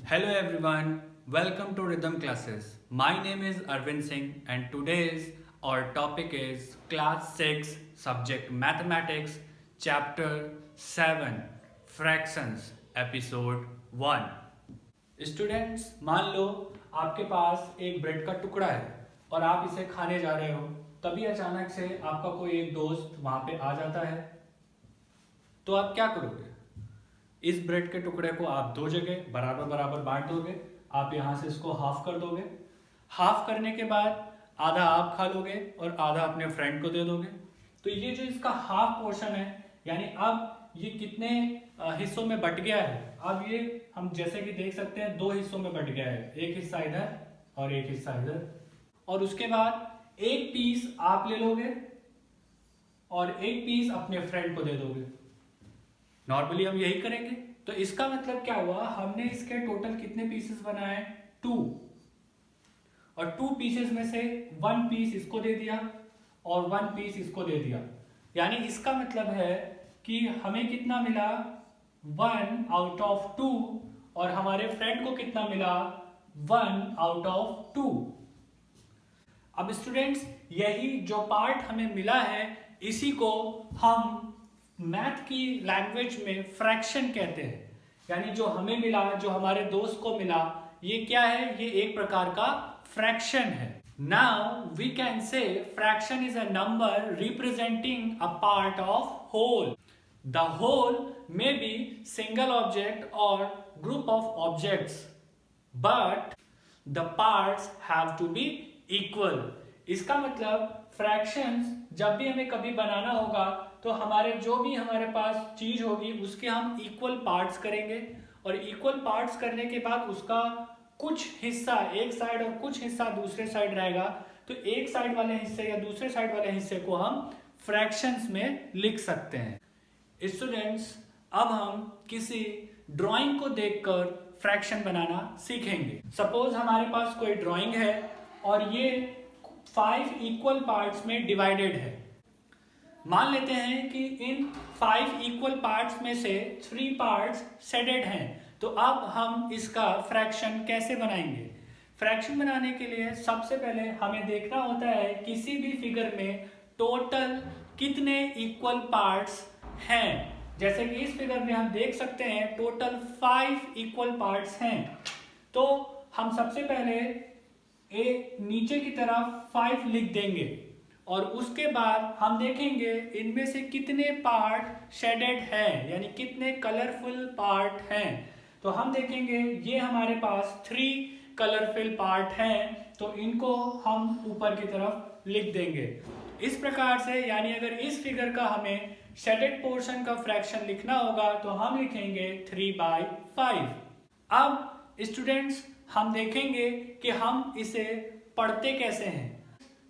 Hello everyone, welcome to Rhythm Classes. My name is Arvind Singh and today's our topic is class 6 subject mathematics chapter 7 fractions episode 1. Students मान लो आपके पास एक bread का टुकड़ा है और आप इसे खाने जा रहे हो, तभी अचानक से आपका कोई एक दोस्त वहां पे आ जाता है, तो आप क्या करोगे? इस ब्रेड के टुकड़े को आप दो जगह बराबर बराबर बांट दोगे। आप यहाँ से इसको हाफ कर दोगे। हाफ करने के बाद आधा आप खा लोगे और आधा अपने फ्रेंड को दे दोगे। तो ये जो इसका हाफ पोर्शन है, यानी अब ये कितने हिस्सों में बट गया है? अब ये हम जैसे कि देख सकते हैं दो हिस्सों में बट गया है, एक हिस्सा इधर और एक हिस्सा इधर। और उसके बाद एक पीस आप ले लोगे और एक पीस अपने फ्रेंड को दे दोगे। नॉर्मली हम यही करेंगे। तो इसका मतलब क्या हुआ, हमने इसके टोटल कितने पीसेस बनाए? 2। और 2 पीसेस में से 1 पीस इसको दे दिया और 1 पीस इसको दे दिया। यानी इसका मतलब है कि हमें कितना मिला? 1 आउट ऑफ 2 और हमारे फ्रेंड को कितना मिला? 1 आउट ऑफ 2। अब स्टूडेंट्स यही जो पार्ट हमें मिला है, इसी को हम मैथ की लैंग्वेज में फ्रैक्शन कहते हैं। यानी जो हमें मिला, जो हमारे दोस्त को मिला, ये क्या है? ये एक प्रकार का फ्रैक्शन है। Now we can say fraction is a number representing a part of whole. The whole may be single object or group of objects, but the parts have to be equal. इसका मतलब fractions जब भी हमें कभी बनाना होगा तो हमारे जो भी हमारे पास चीज होगी उसके हम इक्वल पार्ट्स करेंगे, और इक्वल पार्ट्स करने के बाद उसका कुछ हिस्सा एक साइड और कुछ हिस्सा दूसरे साइड रहेगा। तो एक साइड वाले हिस्से या दूसरे साइड वाले हिस्से को हम फ्रैक्शंस में लिख सकते हैं। स्टूडेंट्स अब हम किसी ड्राइंग को देखकर फ्रैक्शन बनाना सीखेंगे। सपोज हमारे पास कोई ड्राइंग है और ये 5 इक्वल पार्ट्स में डिवाइडेड है। मान लेते हैं कि इन 5 इक्वल पार्ट्स में से 3 पार्ट्स शेडेड हैं। तो अब हम इसका फ्रैक्शन कैसे बनाएंगे? फ्रैक्शन बनाने के लिए सबसे पहले हमें देखना होता है किसी भी फिगर में टोटल कितने इक्वल पार्ट्स हैं। जैसे कि इस फिगर में हम देख सकते हैं टोटल 5 इक्वल पार्ट्स हैं। तो हम सबसे पहले नीचे की तरफ 5 लिख देंगे और उसके बाद हम देखेंगे इनमें से कितने पार्ट शेडेड हैं, यानी कितने कलरफुल पार्ट हैं। तो हम देखेंगे ये हमारे पास 3 कलरफुल पार्ट हैं, तो इनको हम ऊपर की तरफ लिख देंगे इस प्रकार से। यानी अगर इस फिगर का हमें शेडेड पोर्शन का फ्रैक्शन लिखना होगा तो हम लिखेंगे 3/5। अब स्टूडेंट्स हम देखेंगे कि हम इसे पढ़ते कैसे हैं।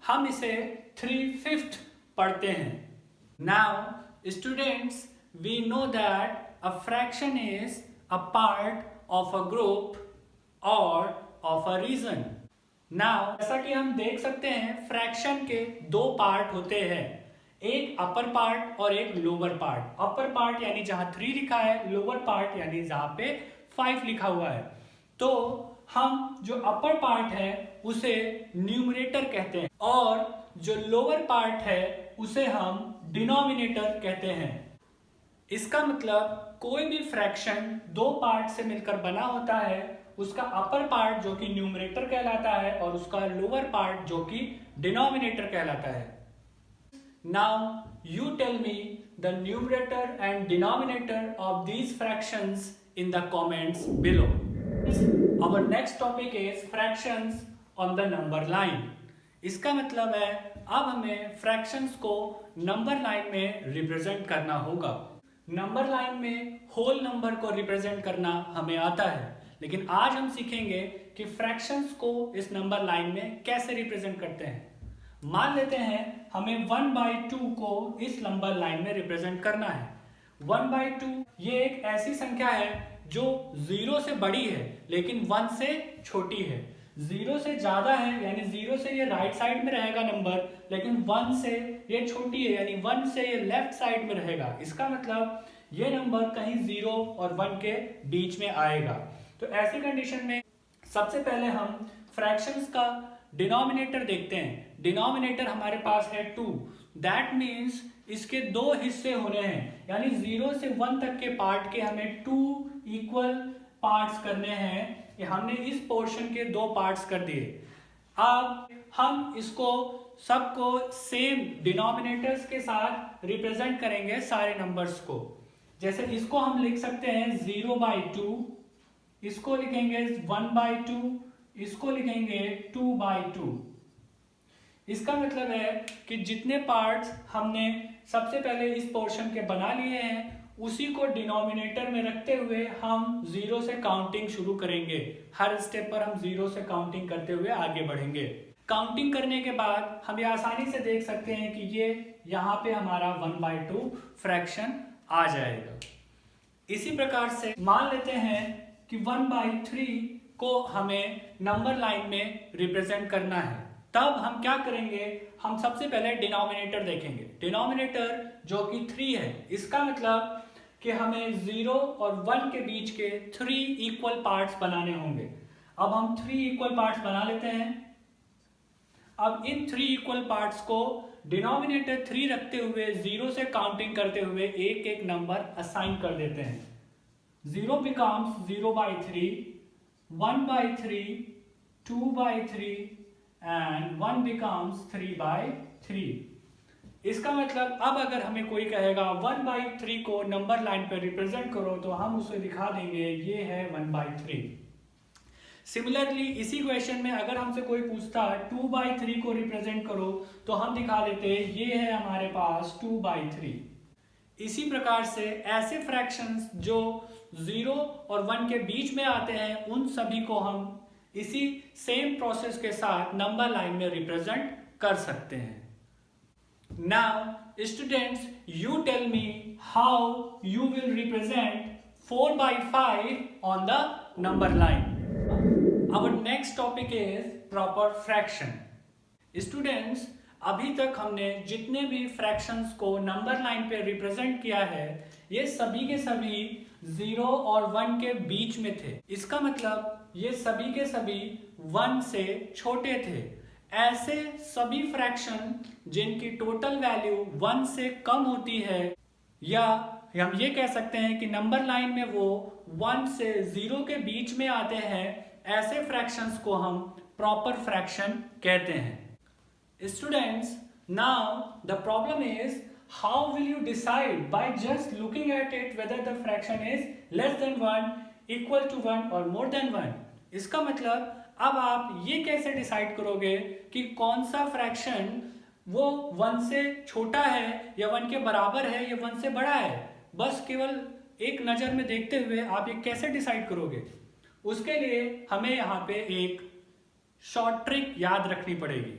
हम इसे 3/5 पढ़ते हैं। Now students we know that a fraction is a part of a group और ऑफ अ रीजन। नाउ जैसा कि हम देख सकते हैं फ्रैक्शन के 2 पार्ट होते हैं, एक अपर पार्ट और एक लोअर पार्ट। अपर पार्ट यानी जहां 3 लिखा है, लोअर पार्ट यानी जहां पे 5 लिखा हुआ है। तो हम जो अपर पार्ट है उसे न्यूमरेटर कहते हैं और जो लोअर पार्ट है उसे हम डिनोमिनेटर कहते हैं। इसका मतलब कोई भी फ्रैक्शन 2 पार्ट से मिलकर बना होता है, उसका अपर पार्ट जो कि न्यूमरेटर कहलाता है और उसका लोअर पार्ट जो कि डिनोमिनेटर कहलाता है। Now you tell me the numerator and denominator of these fractions in the comments below. Our next topic is fractions on the number line. इसका मतलब है अब हमें फ्रैक्शंस को नंबर लाइन में रिप्रेजेंट करना होगा। नंबर लाइन में होल नंबर को रिप्रेजेंट करना हमें आता है, लेकिन आज हम सीखेंगे कि फ्रैक्शंस को इस नंबर लाइन में कैसे रिप्रेजेंट करते हैं। मान लेते हैं हमें 1/2 को इस नंबर लाइन में रिप्रेजेंट करना है। 1/2 ये एक ऐसी संख्या है जो 0 से बड़ी है लेकिन 1 से छोटी है। 0 से ज्यादा है यानी 0 से ये राइट साइड में रहेगा नंबर, लेकिन 1 से ये छोटी है यानी 1 से ये लेफ्ट साइड में रहेगा। इसका मतलब ये नंबर कहीं 0 और 1 के बीच में आएगा। तो ऐसी कंडीशन में सबसे पहले हम फ्रैक्शंस का डिनोमिनेटर देखते हैं। डिनोमिनेटर हमारे पास है 2, दैट मीन्स इसके दो हिस्से होने हैं, यानी 0 से 1 तक के पार्ट के हमें 2 इक्वल पार्ट्स करने हैं। ये हमने इस पोर्शन के 2 पार्ट्स कर दिए। अब हम इसको सबको सेम डिनोमिनेटर्स के साथ रिप्रेजेंट करेंगे सारे नंबर्स को। जैसे इसको हम लिख सकते हैं 0/2, इसको लिखेंगे 1/2, इसको लिखेंगे 2/2। इसका मतलब है कि जितने पार्ट्स हमने सबसे पहले इस पोर्शन के बना लिए हैं उसी को डिनोमिनेटर में रखते हुए हम 0 से काउंटिंग शुरू करेंगे। हर स्टेप पर हम 0 से काउंटिंग करते हुए आगे बढ़ेंगे। काउंटिंग करने के बाद हम ये आसानी से देख सकते हैं कि ये यहाँ पे हमारा 1/2 फ्रैक्शन आ जाएगा। इसी प्रकार से मान लेते हैं कि 1/3 को हमें नंबर लाइन में रिप्रेजेंट करना है। तब हम क्या करेंगे, हम सबसे पहले डिनोमिनेटर देखेंगे। डिनोमिनेटर जो कि 3 है, इसका मतलब कि हमें 0 और 1 के बीच के 3 इक्वल पार्ट्स बनाने होंगे। अब हम 3 इक्वल पार्ट्स बना लेते हैं। अब इन 3 इक्वल पार्ट्स को डिनोमिनेटर 3 रखते हुए 0 से काउंटिंग करते हुए एक एक नंबर असाइन कर देते हैं। 0 becomes 0/3, 1/3, 2/3 and 1 becomes 3/3। इसका मतलब अब अगर हमें कोई कहेगा 1/3 को नंबर लाइन पर रिप्रेजेंट करो तो हम उसे दिखा देंगे ये है 1/3। सिमिलरली इसी क्वेश्चन में अगर हमसे कोई पूछता 2/3 को रिप्रेजेंट करो तो हम दिखा देते ये है हमारे पास 2/3। इसी प्रकार से ऐसे फ्रैक्शंस जो 0 और 1 के बीच में आते हैं उन सभी को हम इसी सेम प्रोसेस के साथ नंबर लाइन में रिप्रेजेंट कर सकते हैं। Now students, you tell me how you will represent 4/5 on the number line. Our next topic is proper fraction. Students, अभी तक हमने जितने भी फ्रैक्शंस को नंबर लाइन पे रिप्रेजेंट किया है ये सभी के सभी 0 और 1 के बीच में थे। इसका मतलब ये सभी के सभी 1 से छोटे थे। ऐसे सभी फ्रैक्शन जिनकी टोटल वैल्यू 1 से कम होती है, या हम ये कह सकते हैं कि नंबर लाइन में वो 1 से 0 के बीच में आते हैं, ऐसे फ्रैक्शंस को हम प्रॉपर फ्रैक्शन कहते हैं। Students, now the problem is how will you decide by just looking at it whether the fraction is less than 1, equal to 1 or more than 1? इसका मतलब अब आप ये कैसे डिसाइड करोगे कि कौन सा फ्रैक्शन वो 1 से छोटा है या 1 के बराबर है या 1 से बड़ा है? बस केवल एक नज़र में देखते हुए आप ये कैसे डिसाइड करोगे? उसके लिए हमें यहाँ पे एक शॉर्ट ट्रिक याद रखनी पड़ेगी।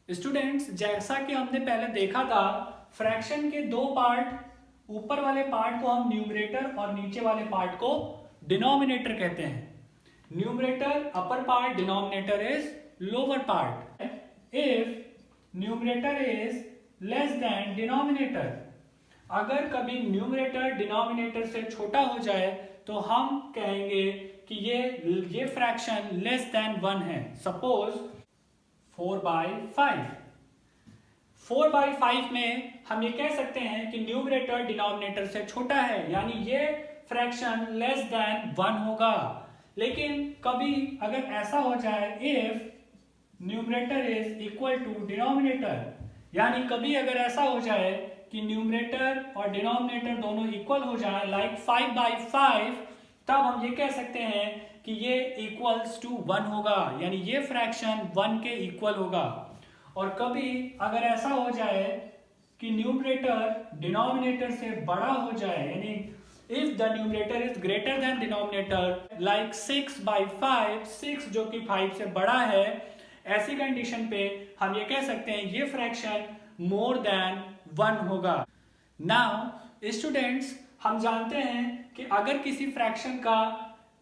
स्टूडेंट्स, जैसा कि हमने पहले देखा था, फ्रैक्शन के 2 पार्ट, ऊपर वाले पार्ट को हम न्यूमरेटर और नीचे वाले पार्ट को डिनोमिनेटर कहते हैं। Numerator upper part, denominator is lower part. If numerator is less than denominator, अगर कभी न्यूमरेटर डिनोमिनेटर से छोटा हो जाए तो हम कहेंगे कि ये फ्रैक्शन लेस देन 1 है। सपोज 4/5। 4/5 में हम ये कह सकते हैं कि न्यूमरेटर डिनोमिनेटर से छोटा है, यानी ये फ्रैक्शन लेस देन 1 होगा। लेकिन कभी अगर ऐसा हो जाए, if numerator is equal to denominator, यानी कभी अगर ऐसा हो जाए कि न्यूमरेटर और डिनोमिनेटर दोनों इक्वल हो जाए, लाइक 5/5, तब हम ये कह सकते हैं कि ये इक्वल्स टू 1 होगा, यानी ये फ्रैक्शन 1 के इक्वल होगा। और कभी अगर ऐसा हो जाए कि न्यूमरेटर डिनोमिनेटर से बड़ा हो जाए, यानी if the numerator is greater than denominator, like 6/5, 6 जो कि 5 से बड़ा है, ऐसी कंडीशन पे हम ये कह सकते हैं ये फ्रैक्शन मोर देन 1 होगा। नाउ स्टूडेंट्स, हम जानते हैं कि अगर किसी फ्रैक्शन का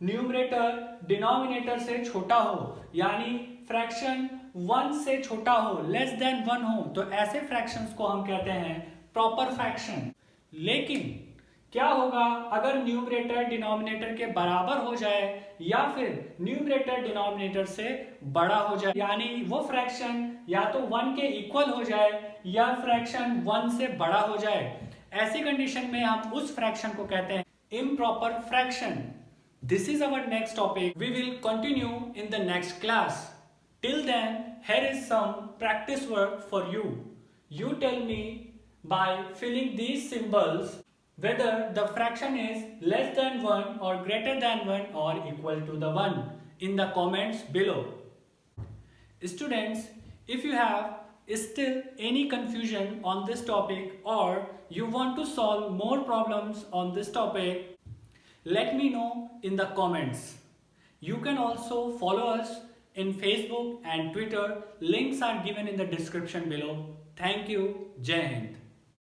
न्यूमरेटर डिनोमिनेटर से छोटा हो, यानी फ्रैक्शन 1 से छोटा हो, लेस देन 1 हो, तो ऐसे फ्रैक्शंस को हम कहते हैं प्रॉपर फ्रैक्शन। लेकिन क्या होगा अगर न्यूमरेटर डिनोमिनेटर के बराबर हो जाए या फिर न्यूमरेटर डिनोमिनेटर से बड़ा हो जाए, यानी वो फ्रैक्शन या तो 1 के इक्वल हो जाए या फ्रैक्शन 1 से बड़ा हो जाए। ऐसी कंडीशन में हम उस फ्रैक्शन को कहते हैं improper fraction. This is our next topic. We will continue in the next class. Till then, here is some practice work for you. You tell me by filling these symbols whether the fraction is less than 1 or greater than 1 or equal to the 1 in the comments below. Students, if you have still any confusion on this topic or you want to solve more problems on this topic, let me know in the comments. You can also follow us in Facebook and Twitter. Links are given in the description below. Thank you. Jai Hind.